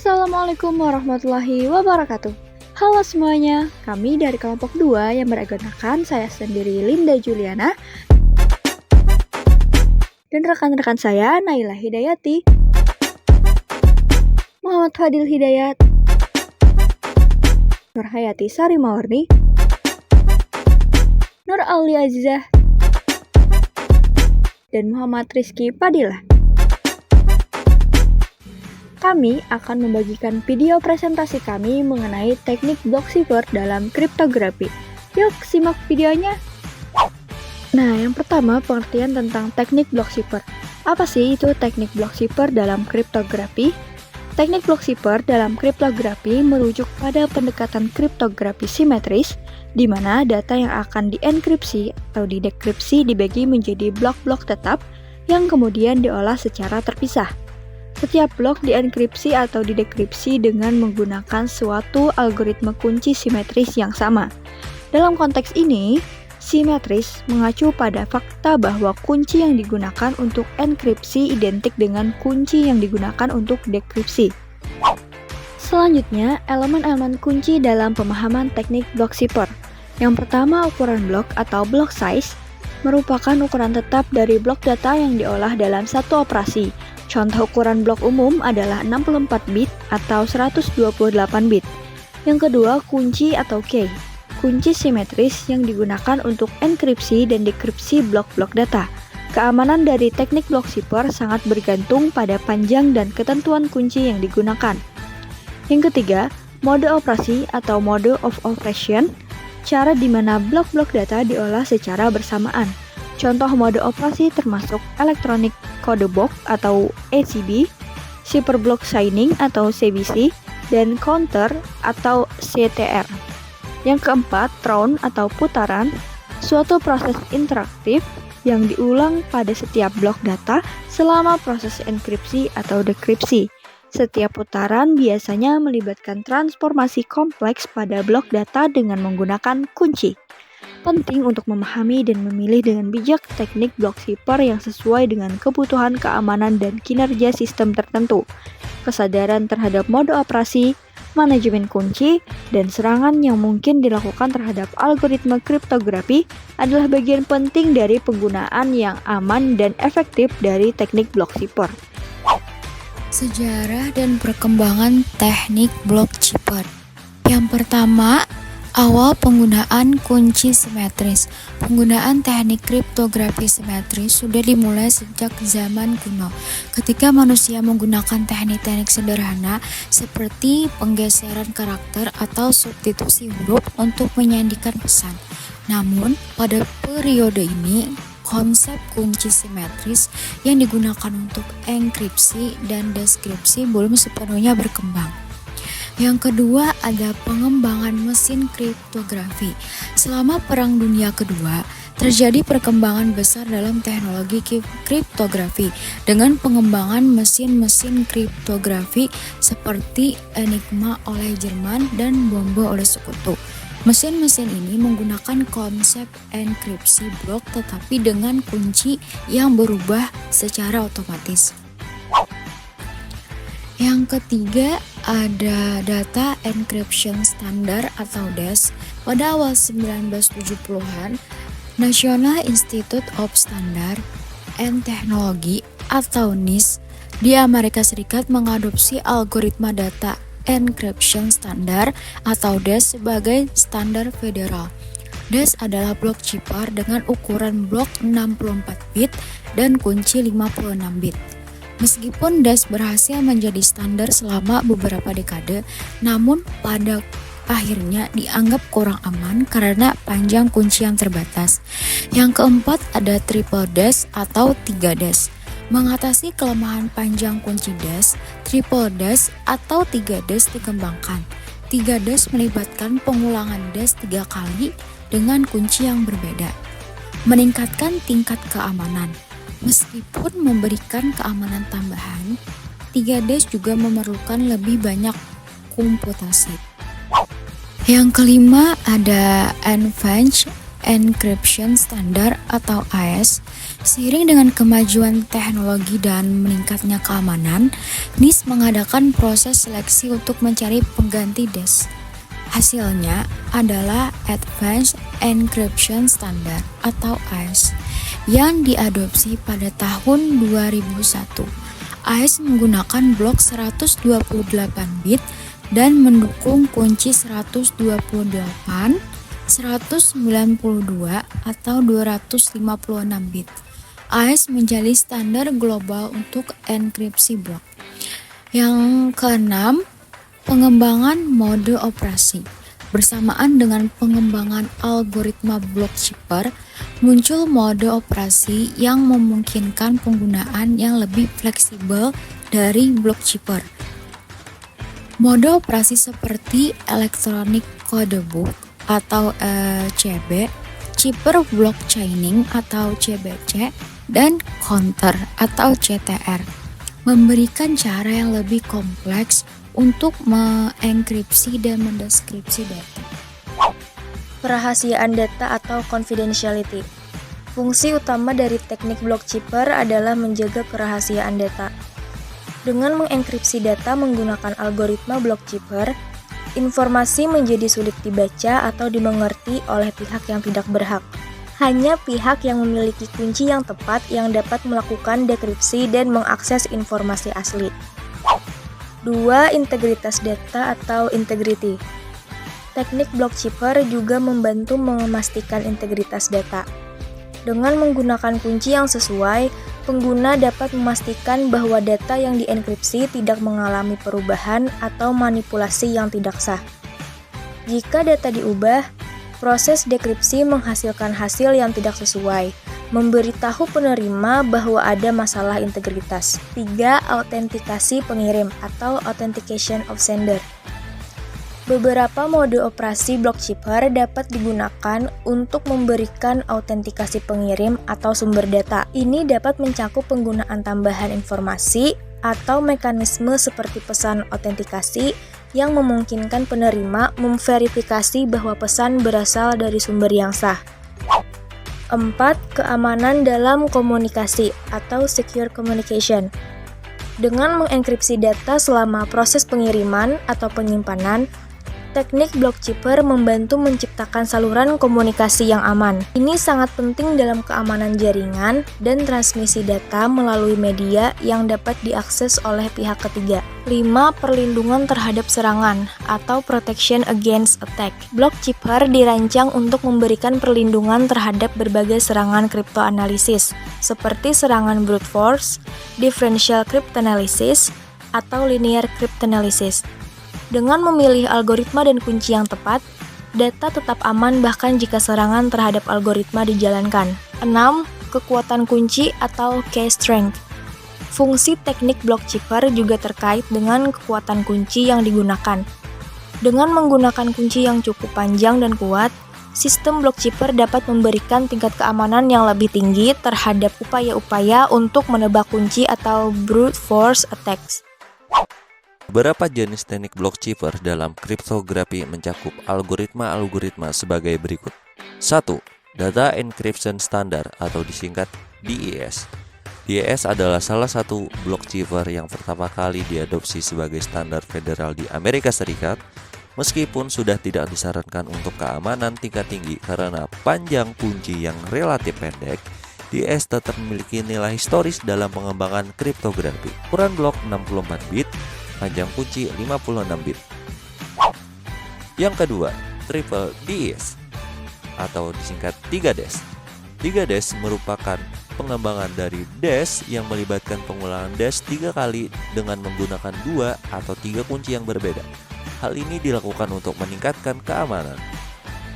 Assalamualaikum warahmatullahi wabarakatuh. Halo semuanya, kami dari kelompok 2 yang beragamakan saya sendiri Linda Juliana dan rekan-rekan saya Naila Hidayati, Muhammad Fadil Hidayat, Nur Hayati Sari Mawarni, Nur Ali Azizah, dan Muhammad Rizky Padilla. Kami akan membagikan video presentasi kami mengenai teknik block cipher dalam kriptografi. Yuk simak videonya. Nah, yang pertama pengertian tentang teknik block cipher. Apa sih itu teknik block cipher dalam kriptografi? Teknik block cipher dalam kriptografi merujuk pada pendekatan kriptografi simetris, di mana data yang akan dienkripsi atau didekripsi dibagi menjadi blok-blok tetap yang kemudian diolah secara terpisah. Setiap blok dienkripsi atau didekripsi dengan menggunakan suatu algoritma kunci simetris yang sama. Dalam konteks ini, simetris mengacu pada fakta bahwa kunci yang digunakan untuk enkripsi identik dengan kunci yang digunakan untuk dekripsi. Selanjutnya, elemen-elemen kunci dalam pemahaman teknik block cipher. Yang pertama, ukuran blok atau block size merupakan ukuran tetap dari blok data yang diolah dalam satu operasi. Contoh ukuran blok umum adalah 64 bit atau 128 bit. Yang kedua, kunci atau key. Kunci simetris yang digunakan untuk enkripsi dan dekripsi blok-blok data. Keamanan dari teknik block cipher sangat bergantung pada panjang dan ketentuan kunci yang digunakan. Yang ketiga, mode operasi atau mode of operation, cara di mana blok-blok data diolah secara bersamaan. Contoh mode operasi termasuk Electronic Code Box atau ECB, Cipher Block Signing atau CBC, dan Counter atau CTR. Yang keempat, Round atau putaran, suatu proses interaktif yang diulang pada setiap blok data selama proses enkripsi atau dekripsi. Setiap putaran biasanya melibatkan transformasi kompleks pada blok data dengan menggunakan kunci. Penting untuk memahami dan memilih dengan bijak teknik block cipher yang sesuai dengan kebutuhan keamanan dan kinerja sistem tertentu. Kesadaran terhadap mode operasi, manajemen kunci, dan serangan yang mungkin dilakukan terhadap algoritma kriptografi adalah bagian penting dari penggunaan yang aman dan efektif dari teknik block cipher. Sejarah dan perkembangan teknik block cipher. Yang pertama, awal penggunaan kunci simetris. Penggunaan teknik kriptografi simetris sudah dimulai sejak zaman kuno, ketika manusia menggunakan teknik-teknik sederhana seperti penggeseran karakter atau substitusi huruf untuk menyandikan pesan. Namun, pada periode ini, konsep kunci simetris yang digunakan untuk enkripsi dan deskripsi belum sepenuhnya berkembang. Yang kedua, ada pengembangan mesin kriptografi. Selama Perang Dunia Kedua, terjadi perkembangan besar dalam teknologi kriptografi dengan pengembangan mesin-mesin kriptografi seperti Enigma oleh Jerman dan Bombe oleh Sekutu. Mesin-mesin ini menggunakan konsep enkripsi blok tetapi dengan kunci yang berubah secara otomatis. Yang ketiga, ada Data Encryption Standard atau DES. Pada awal 1970-an, National Institute of Standard and Technology atau NIST di Amerika Serikat mengadopsi algoritma data encryption standard atau DES sebagai standar federal. DES adalah blok cipher dengan ukuran blok 64 bit dan kunci 56 bit. Meskipun DES berhasil menjadi standar selama beberapa dekade, namun pada akhirnya dianggap kurang aman karena panjang kunci yang terbatas. Yang keempat, ada triple DES atau 3 DES. Mengatasi kelemahan panjang kunci DES, triple DES atau 3 DES dikembangkan. 3 DES melibatkan pengulangan DES 3 kali dengan kunci yang berbeda, meningkatkan tingkat keamanan. Meskipun memberikan keamanan tambahan, 3 DES juga memerlukan lebih banyak komputasi. Yang kelima, ada Advanced Encryption Standard atau AES. Seiring dengan kemajuan teknologi dan meningkatnya keamanan, NIST mengadakan proses seleksi untuk mencari pengganti DES. Hasilnya adalah Advanced Encryption Standard atau AES yang diadopsi pada tahun 2001. AES menggunakan blok 128 bit dan mendukung kunci 128, 192 atau 256 bit. AES menjadi standar global untuk enkripsi blok. Yang keenam, pengembangan mode operasi. Bersamaan dengan pengembangan algoritma block chipper, muncul mode operasi yang memungkinkan penggunaan yang lebih fleksibel dari block chipper. Mode operasi seperti Electronic Codebook atau ECB, chipper blockchaining atau CBC, dan counter atau CTR memberikan cara yang lebih kompleks untuk mengenkripsi dan mendeskripsi data. Kerahasiaan data atau confidentiality. Fungsi utama dari teknik block chipper adalah menjaga kerahasiaan data. Dengan mengenkripsi data menggunakan algoritma block chipper, informasi menjadi sulit dibaca atau dimengerti oleh pihak yang tidak berhak. Hanya pihak yang memiliki kunci yang tepat yang dapat melakukan dekripsi dan mengakses informasi asli. 2. Integritas data atau integrity. Teknik block chipper juga membantu memastikan integritas data. Dengan menggunakan kunci yang sesuai, pengguna dapat memastikan bahwa data yang dienkripsi tidak mengalami perubahan atau manipulasi yang tidak sah. Jika data diubah, proses dekripsi menghasilkan hasil yang tidak sesuai, memberitahu penerima bahwa ada masalah integritas. 3. Autentikasi pengirim atau authentication of sender. Beberapa mode operasi block chipper dapat digunakan untuk memberikan autentikasi pengirim atau sumber data. Ini dapat mencakup penggunaan tambahan informasi atau mekanisme seperti pesan autentikasi yang memungkinkan penerima memverifikasi bahwa pesan berasal dari sumber yang sah. 4. Keamanan dalam komunikasi atau secure communication. Dengan mengenkripsi data selama proses pengiriman atau penyimpanan, teknik block chipper membantu menciptakan saluran komunikasi yang aman. Ini sangat penting dalam keamanan jaringan dan transmisi data melalui media yang dapat diakses oleh pihak ketiga. 5. Perlindungan terhadap serangan atau protection against attack. Block chipper dirancang untuk memberikan perlindungan terhadap berbagai serangan kriptoanalisis, seperti serangan brute force, differential cryptanalysis, atau linear cryptanalysis. Dengan memilih algoritma dan kunci yang tepat, data tetap aman bahkan jika serangan terhadap algoritma dijalankan. 6. Kekuatan kunci atau key strength. Fungsi teknik block chipper juga terkait dengan kekuatan kunci yang digunakan. Dengan menggunakan kunci yang cukup panjang dan kuat, sistem block chipper dapat memberikan tingkat keamanan yang lebih tinggi terhadap upaya-upaya untuk menebak kunci atau brute force attacks. Beberapa jenis teknik block chipper dalam kriptografi mencakup algoritma-algoritma sebagai berikut. 1. Data Encryption Standard atau disingkat DES. DES adalah salah satu block chipper yang pertama kali diadopsi sebagai standar federal di Amerika Serikat, meskipun sudah tidak disarankan untuk keamanan tingkat tinggi karena panjang kunci yang relatif pendek. DES tetap memiliki nilai historis dalam pengembangan kriptografi. Ukuran blok 64 bit, panjang kunci 56 bit. Yang kedua, Triple DES atau disingkat 3DES. 3DES merupakan pengembangan dari DES yang melibatkan pengulangan DES 3 kali dengan menggunakan 2 atau 3 kunci yang berbeda. Hal ini dilakukan untuk meningkatkan keamanan.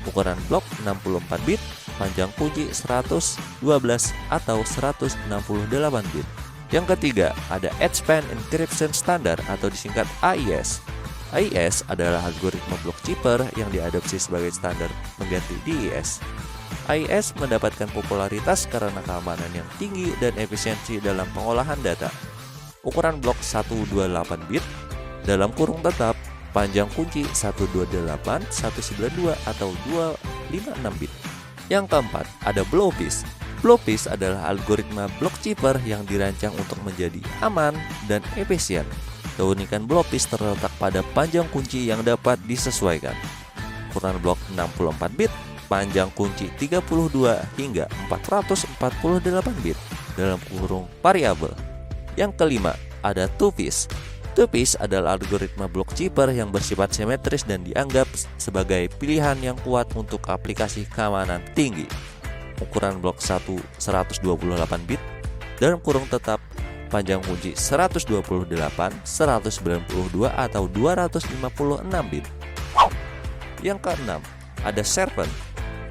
Ukuran blok 64 bit, panjang kunci 112 atau 168 bit. Yang ketiga, ada Advanced Encryption Standard atau disingkat AES. AES adalah algoritma block chipper yang diadopsi sebagai standar pengganti DES. AES mendapatkan popularitas karena keamanan yang tinggi dan efisiensi dalam pengolahan data. Ukuran blok 128 bit, dalam kurung tetap, panjang kunci 128, 192 atau 256 bit. Yang keempat, ada Blowfish. Blowfish adalah algoritma block chipper yang dirancang untuk menjadi aman dan efisien. Keunikan Blowfish terletak pada panjang kunci yang dapat disesuaikan. Ukuran blok 64 bit, panjang kunci 32 hingga 448 bit dalam kurung variabel. Yang kelima, ada Twofish. Twofish adalah algoritma block chipper yang bersifat simetris dan dianggap sebagai pilihan yang kuat untuk aplikasi keamanan tinggi. Ukuran blok 128 bit dalam kurung tetap, panjang kunci 128, 192 atau 256 bit. Yang keenam, ada Serpent.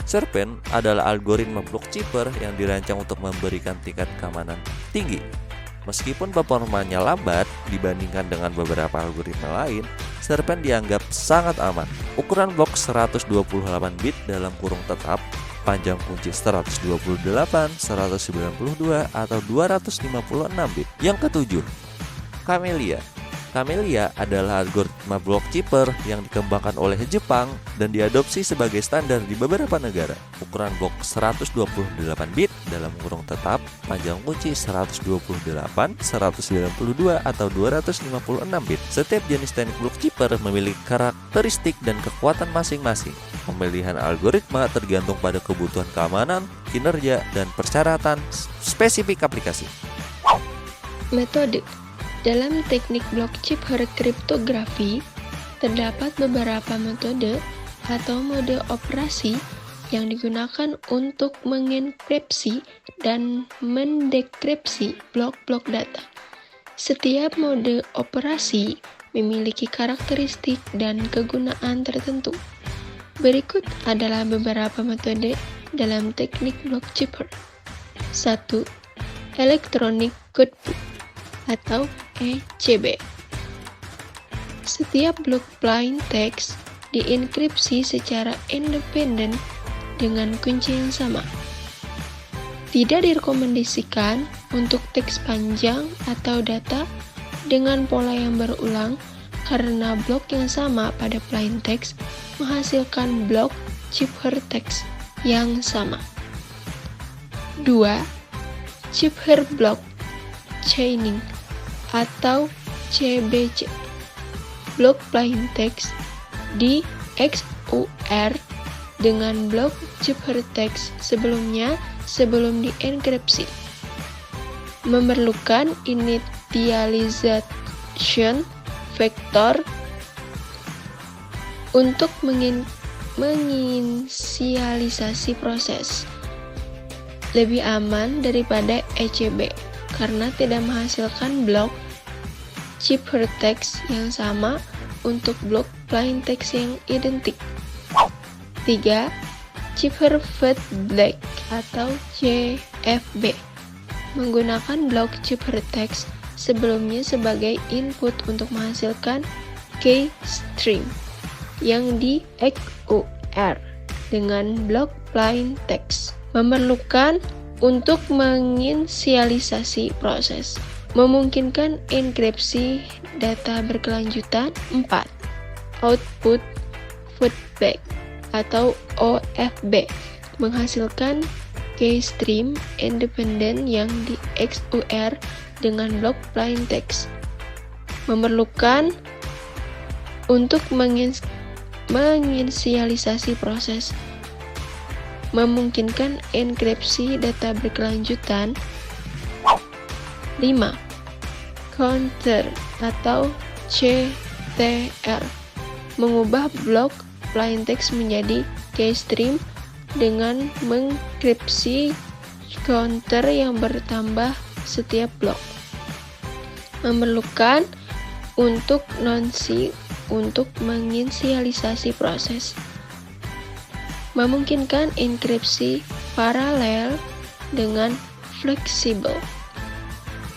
Serpent adalah algoritma block chipper yang dirancang untuk memberikan tingkat keamanan tinggi. Meskipun performanya lambat dibandingkan dengan beberapa algoritma lain, Serpent dianggap sangat aman. Ukuran blok 128 bit dalam kurung tetap, panjang kunci 128, 192 atau 256 bit. Yang ketujuh, Camellia. Camellia adalah algoritma block chipper yang dikembangkan oleh Jepang dan diadopsi sebagai standar di beberapa negara. Ukuran blok 128 bit dalam kurung tetap, panjang kunci 128, 192 atau 256 bit. Setiap jenis teknik block chipper memiliki karakteristik dan kekuatan masing-masing. Pemilihan algoritma tergantung pada kebutuhan keamanan, kinerja, dan persyaratan spesifik aplikasi. Metode. Dalam teknik block chipper kriptografi, terdapat beberapa metode atau mode operasi yang digunakan untuk mengenkripsi dan mendekripsi blok-blok data. Setiap mode operasi memiliki karakteristik dan kegunaan tertentu. Berikut adalah beberapa metode dalam teknik block chipper. 1. Electronic Codebook atau ECB. Setiap blok plain text dienkripsi secara independen dengan kunci yang sama. Tidak direkomendasikan untuk teks panjang atau data dengan pola yang berulang karena blok yang sama pada plain text menghasilkan blok ciphertext yang sama. 2. Cipherblock chaining atau CBC. Blok plain text di XOR dengan blok ciphertext sebelumnya sebelum dienkripsi. Memerlukan initialization vektor untuk menginisialisasi proses. Lebih aman daripada ECB karena tidak menghasilkan blok ciphertext yang sama untuk blok plain text yang identik. 3. Cipherfeedback atau CFB menggunakan blok ciphertext sebelumnya sebagai input untuk menghasilkan key string yang di XOR dengan blok plain text. Memerlukan untuk menginisialisasi proses. Memungkinkan enkripsi data berkelanjutan. 4. Output feedback atau OFB menghasilkan key stream independen yang di XOR dengan blok plain text. Memerlukan untuk menginisialisasi proses. Memungkinkan enkripsi data berkelanjutan. 5. Counter atau CTR mengubah blok plain text menjadi keystream dengan menkripsi counter yang bertambah setiap blok. Memerlukan untuk nonsi untuk menginisialisasi proses. Memungkinkan enkripsi paralel dengan fleksibel.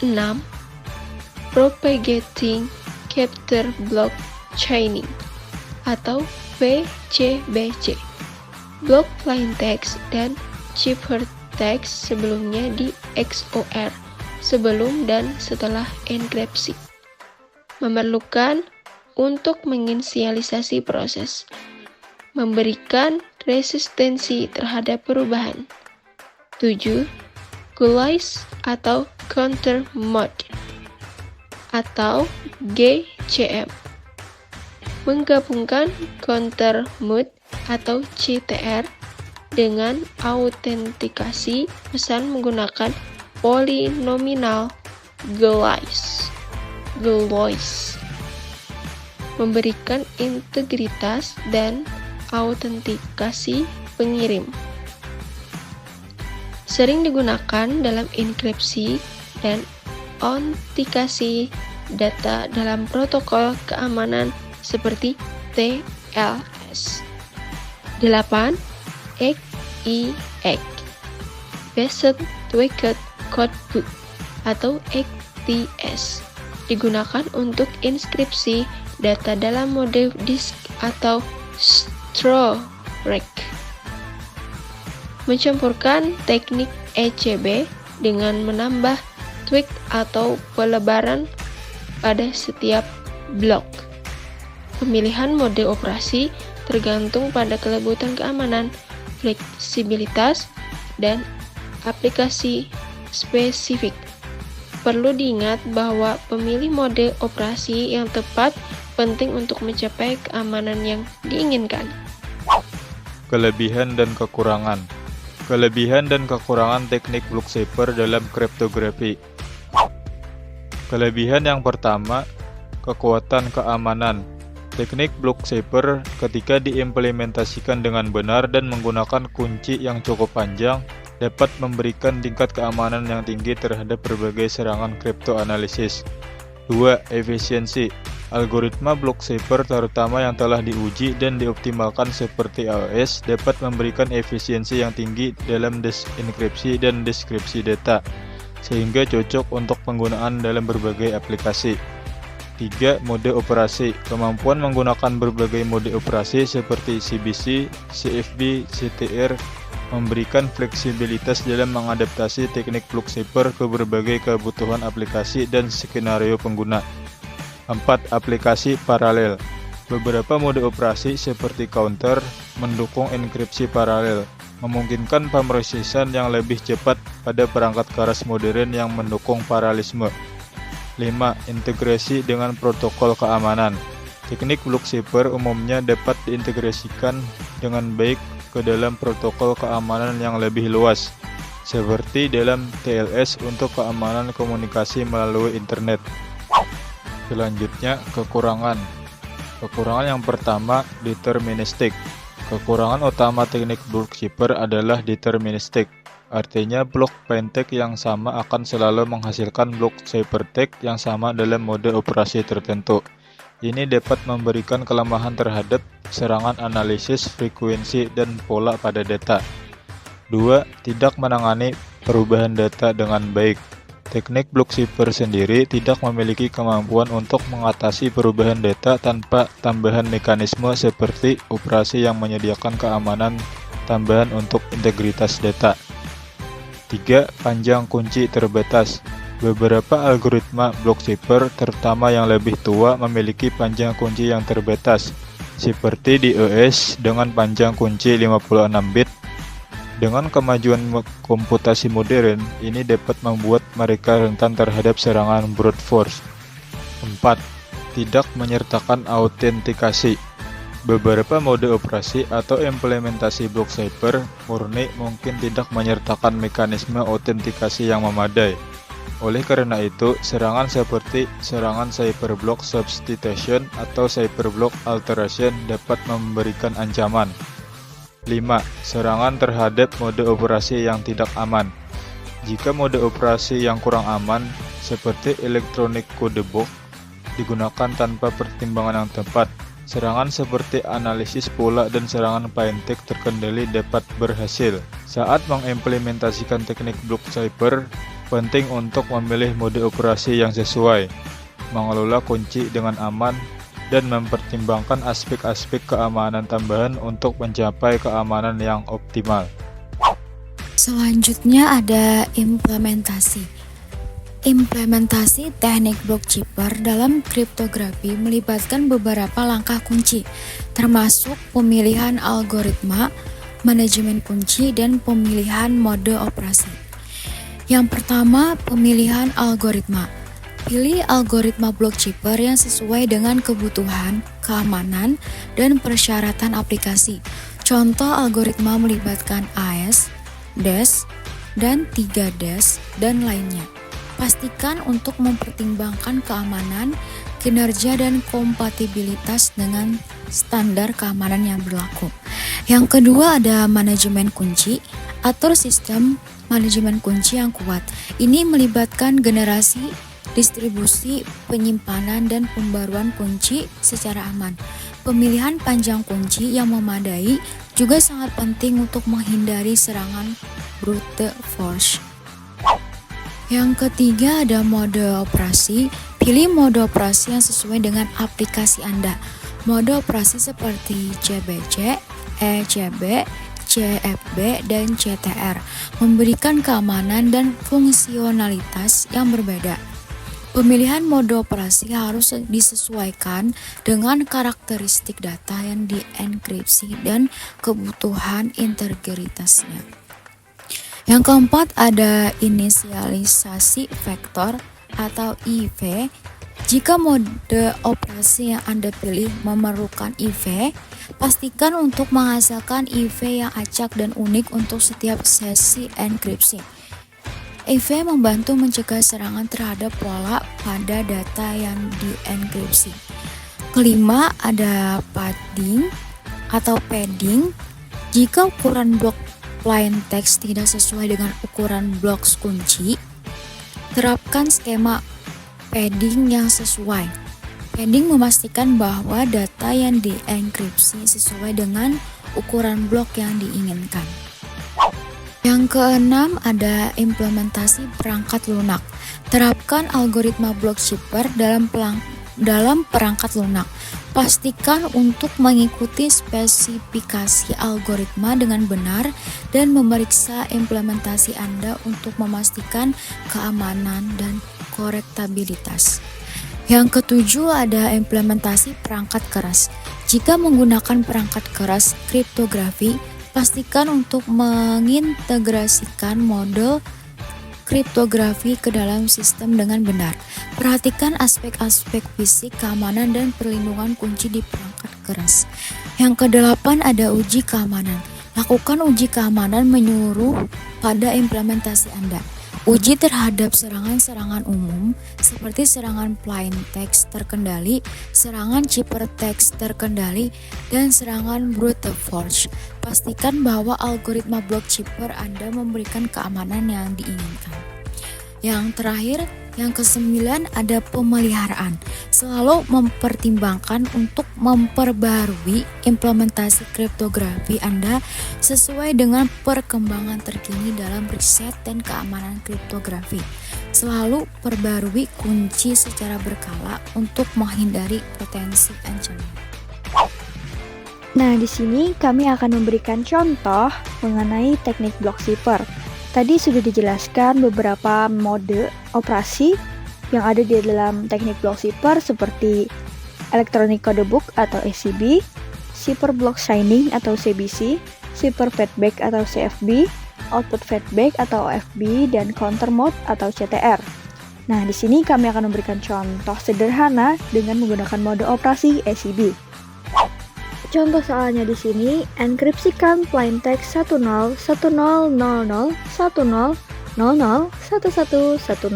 6. Propagating Capture Block Chaining atau PCBC. Blok plain text dan ciphertext sebelumnya di XOR sebelum dan setelah enkripsi. Memerlukan untuk menginisialisasi proses. Memberikan resistensi terhadap perubahan. 7. Gulies atau Counter Mode atau GCM. Menggabungkan Counter Mode atau CTR dengan autentikasi pesan menggunakan polinomial Gulies. Memberikan integritas dan autentikasi pengirim. Sering digunakan dalam enkripsi dan autentikasi data dalam protokol keamanan seperti TLS. 8. EIC Based Tweaked Codebook atau ECTS digunakan untuk inskripsi data dalam mode disk atau storage. Mencampurkan teknik ECB dengan menambah tweak atau pelebaran pada setiap blok. Pemilihan mode operasi tergantung pada kelebutan keamanan, fleksibilitas, dan aplikasi spesifik. Perlu diingat bahwa pemilih mode operasi yang tepat penting untuk mencapai keamanan yang diinginkan. Kelebihan dan kekurangan. Kelebihan dan kekurangan teknik block cipher dalam kriptografi. Kelebihan yang pertama, kekuatan keamanan. Teknik block cipher ketika diimplementasikan dengan benar dan menggunakan kunci yang cukup panjang dapat memberikan tingkat keamanan yang tinggi terhadap berbagai serangan kriptoanalisis. 2. Efisiensi. Algoritma block cipher terutama yang telah diuji dan dioptimalkan seperti AES dapat memberikan efisiensi yang tinggi dalam desenkripsi dan deskripsi data, sehingga cocok untuk penggunaan dalam berbagai aplikasi. 3. Mode operasi. Kemampuan menggunakan berbagai mode operasi seperti CBC, CFB, CTR memberikan fleksibilitas dalam mengadaptasi teknik block cipher ke berbagai kebutuhan aplikasi dan skenario pengguna. 4. Aplikasi paralel. Beberapa mode operasi seperti counter mendukung enkripsi paralel, memungkinkan pemrosesan yang lebih cepat pada perangkat keras modern yang mendukung paralelisme. 5. Integrasi dengan protokol keamanan. Teknik block cipher umumnya dapat diintegrasikan dengan baik ke dalam protokol keamanan yang lebih luas, seperti dalam TLS untuk keamanan komunikasi melalui internet. Selanjutnya, kekurangan. Kekurangan yang pertama, deterministik. Kekurangan utama teknik block cipher adalah deterministik. Artinya blok plaintext yang sama akan selalu menghasilkan blok ciphertext yang sama dalam mode operasi tertentu. Ini dapat memberikan kelemahan terhadap serangan analisis frekuensi dan pola pada data. 2. Tidak menangani perubahan data dengan baik. Teknik block cipher sendiri tidak memiliki kemampuan untuk mengatasi perubahan data tanpa tambahan mekanisme seperti operasi yang menyediakan keamanan tambahan untuk integritas data. 3. Panjang kunci terbatas. Beberapa algoritma block cipher, terutama yang lebih tua, memiliki panjang kunci yang terbatas, seperti di AES dengan panjang kunci 56 bit. Dengan kemajuan komputasi modern, ini dapat membuat mereka rentan terhadap serangan brute force. 4. Tidak menyertakan autentikasi. Beberapa mode operasi atau implementasi block cipher murni mungkin tidak menyertakan mekanisme autentikasi yang memadai. Oleh karena itu, serangan seperti serangan cyberblock substitution atau cyberblock alteration dapat memberikan ancaman. 5. Serangan terhadap mode operasi yang tidak aman. Jika mode operasi yang kurang aman, seperti electronic codebook, digunakan tanpa pertimbangan yang tepat, serangan seperti analisis pola dan serangan plaintext terkendali dapat berhasil. Saat mengimplementasikan teknik block cipher, penting untuk memilih mode operasi yang sesuai, mengelola kunci dengan aman, dan mempertimbangkan aspek-aspek keamanan tambahan untuk mencapai keamanan yang optimal. Selanjutnya ada implementasi. Implementasi teknik block cipher dalam kriptografi melibatkan beberapa langkah kunci, termasuk pemilihan algoritma, manajemen kunci, dan pemilihan mode operasi. Yang pertama, pemilihan algoritma. Pilih algoritma block chipper yang sesuai dengan kebutuhan, keamanan, dan persyaratan aplikasi. Contoh algoritma melibatkan AES, DES, dan 3DES, dan lainnya. Pastikan untuk mempertimbangkan keamanan, kinerja, dan kompatibilitas dengan standar keamanan yang berlaku. Yang kedua ada manajemen kunci. Atur sistem manajemen kunci yang kuat. Ini melibatkan generasi, distribusi, penyimpanan, dan pembaruan kunci secara aman. Pemilihan panjang kunci yang memadai juga sangat penting untuk menghindari serangan brute force. Yang ketiga ada mode operasi. Pilih mode operasi yang sesuai dengan aplikasi Anda. Mode operasi seperti CBC, ECB, CFB, dan CTR memberikan keamanan dan fungsionalitas yang berbeda. Pemilihan mode operasi harus disesuaikan dengan karakteristik data yang dienkripsi dan kebutuhan integritasnya. Yang keempat ada inisialisasi vektor atau IV. Jika mode operasi yang Anda pilih memerlukan IV, pastikan untuk menghasilkan IV yang acak dan unik untuk setiap sesi enkripsi. IV membantu mencegah serangan terhadap pola pada data yang dienkripsi. Kelima ada padding atau padding. Jika ukuran blok plain text tidak sesuai dengan ukuran blok kunci, terapkan skema padding yang sesuai. Padding memastikan bahwa data yang dienkripsi sesuai dengan ukuran blok yang diinginkan. Yang keenam ada implementasi perangkat lunak. Terapkan algoritma block chipper dalam perangkat lunak. Pastikan untuk mengikuti spesifikasi algoritma dengan benar dan memeriksa implementasi Anda untuk memastikan keamanan dan korektabilitas. Yang ketujuh ada implementasi perangkat keras. Jika menggunakan perangkat keras kriptografi, pastikan untuk mengintegrasikan model kriptografi ke dalam sistem dengan benar. Perhatikan aspek-aspek fisik, keamanan, dan perlindungan kunci di perangkat keras. Yang kedelapan ada uji keamanan. Lakukan uji keamanan menyeluruh pada implementasi Anda. Uji terhadap serangan-serangan umum seperti serangan plain text terkendali, serangan ciphertext terkendali, dan serangan brute force. Pastikan bahwa algoritma block chipper Anda memberikan keamanan yang diinginkan. Yang terakhir, yang kesembilan ada pemeliharaan. Selalu mempertimbangkan untuk memperbarui implementasi kriptografi Anda sesuai dengan perkembangan terkini dalam riset dan keamanan kriptografi. Selalu perbarui kunci secara berkala untuk menghindari potensi ancaman. Nah, di sini kami akan memberikan contoh mengenai teknik block chipper. Tadi sudah dijelaskan beberapa mode operasi yang ada di dalam teknik block chipper seperti Electronic Codebook atau ECB, Cipher Block Signing atau CBC, Cipher Feedback atau CFB, Output Feedback atau OFB, dan Counter Mode atau CTR. Nah, di sini kami akan memberikan contoh sederhana dengan menggunakan mode operasi ECB. Contoh soalnya di sini, enkripsikan plain text 10 1000 10 00 11 10 10 10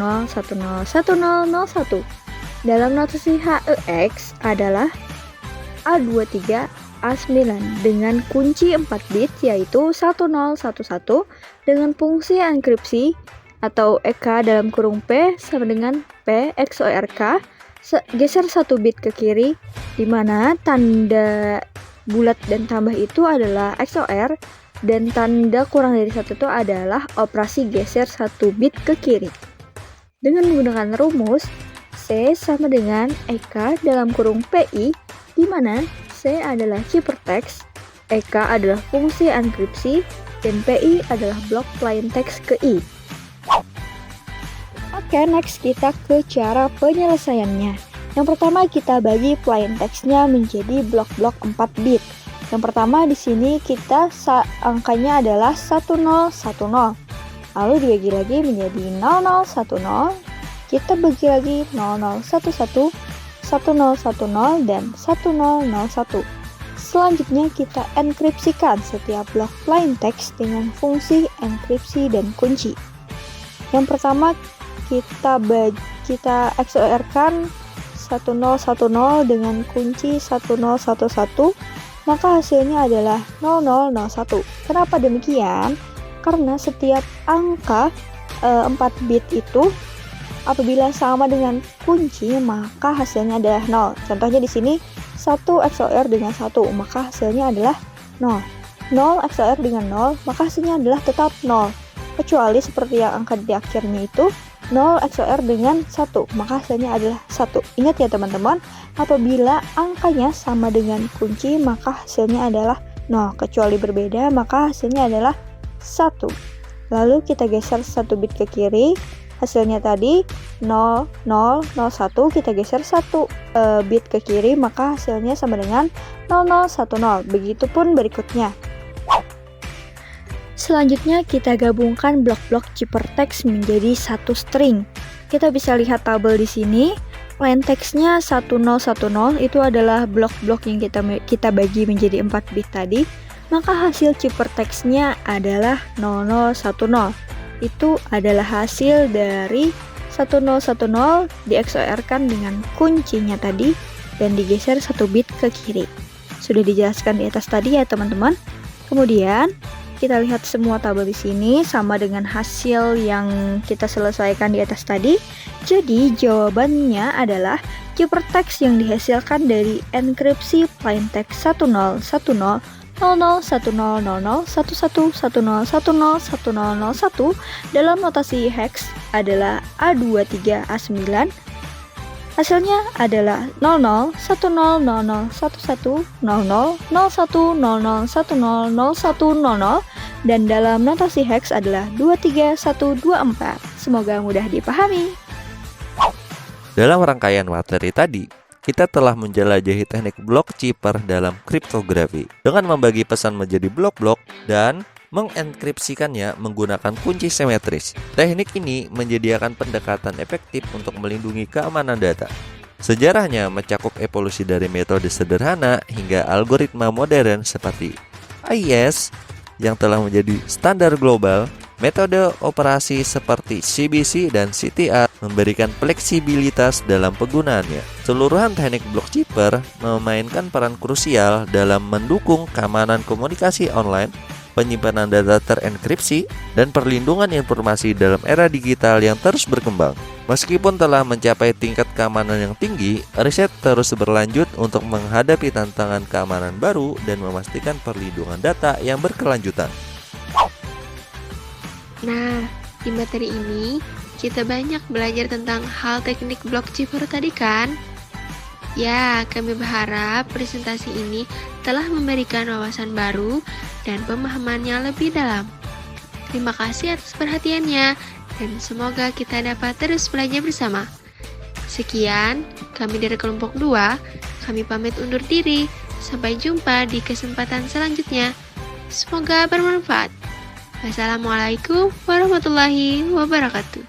1001 dalam notasi HEX adalah A23 A9 dengan kunci 4 bit yaitu 1011 dengan fungsi enkripsi atau EK dalam kurung P sama dengan P XORK geser 1 bit ke kiri, di mana tanda bulat dan tambah itu adalah XOR dan tanda kurang dari 1 itu adalah operasi geser 1 bit ke kiri. Dengan menggunakan rumus C sama dengan EK dalam kurung PI, di mana C adalah ciphertext, EK adalah fungsi enkripsi, dan PI adalah blok plain text ke I. Oke, next kita ke cara penyelesaiannya. Yang pertama kita bagi plain text-nya menjadi blok-blok 4 bit. Yang pertama di sini angkanya adalah 1010. Lalu dibagi lagi menjadi 0010. Kita bagi lagi 0011, 1010 dan 1001. Selanjutnya kita enkripsikan setiap blok plain text dengan fungsi enkripsi dan kunci. Yang pertama kita XOR-kan 1010 dengan kunci 1011, maka hasilnya adalah 0001. Kenapa demikian? Karena setiap angka 4 bit itu apabila sama dengan kunci maka hasilnya adalah 0. Contohnya di sini 1 XOR dengan 1, maka hasilnya adalah 0. 0 XOR dengan 0, maka hasilnya adalah tetap 0. Kecuali seperti yang angka di akhirnya itu 0 XOR dengan 1, maka hasilnya adalah 1. Ingat ya teman-teman, apabila angkanya sama dengan kunci maka hasilnya adalah 0. Kecuali berbeda maka hasilnya adalah 1. Lalu kita geser 1 bit ke kiri. Hasilnya tadi 0001, kita geser 1 bit ke kiri, maka hasilnya sama dengan 0010. Begitupun berikutnya. Selanjutnya kita gabungkan blok-blok ciphertext menjadi satu string. Kita bisa lihat tabel di sini. Plain text-nya 1010 itu adalah blok-blok yang kita bagi menjadi 4 bit tadi. Maka hasil ciphertext-nya adalah 0010. Itu adalah hasil dari 1010 di XOR-kan dengan kuncinya tadi dan digeser 1 bit ke kiri. Sudah dijelaskan di atas tadi ya teman-teman. Kemudian kita lihat semua tabel di sini sama dengan hasil yang kita selesaikan di atas tadi. Jadi jawabannya adalah ciphertext yang dihasilkan dari enkripsi plain text 1010 0010001110101001 dalam notasi hex adalah A23A9. Hasilnya adalah 00101100010010010010 dan dalam notasi hex adalah 23124. Semoga mudah dipahami. Dalam rangkaian materi tadi, kita telah menjelajahi teknik blok cipher dalam kriptografi dengan membagi pesan menjadi blok-blok dan mengenkripsikannya menggunakan kunci simetris. Teknik ini menyediakan pendekatan efektif untuk melindungi keamanan data. Sejarahnya mencakup evolusi dari metode sederhana hingga algoritma modern seperti AES yang telah menjadi standar global. Metode operasi seperti CBC dan CTR memberikan fleksibilitas dalam penggunaannya. Seluruhan teknik blok cipher memainkan peran krusial dalam mendukung keamanan komunikasi online, penyimpanan data terenkripsi, dan perlindungan informasi dalam era digital yang terus berkembang. Meskipun telah mencapai tingkat keamanan yang tinggi, riset terus berlanjut untuk menghadapi tantangan keamanan baru dan memastikan perlindungan data yang berkelanjutan. Nah, di materi ini kita banyak belajar tentang hal teknik blok cipher tadi kan? Ya, kami berharap presentasi ini telah memberikan wawasan baru dan pemahamannya lebih dalam. Terima kasih atas perhatiannya dan semoga kita dapat terus belajar bersama. Sekian, kami dari kelompok 2, kami pamit undur diri. Sampai jumpa di kesempatan selanjutnya. Semoga bermanfaat. Wassalamualaikum warahmatullahi wabarakatuh.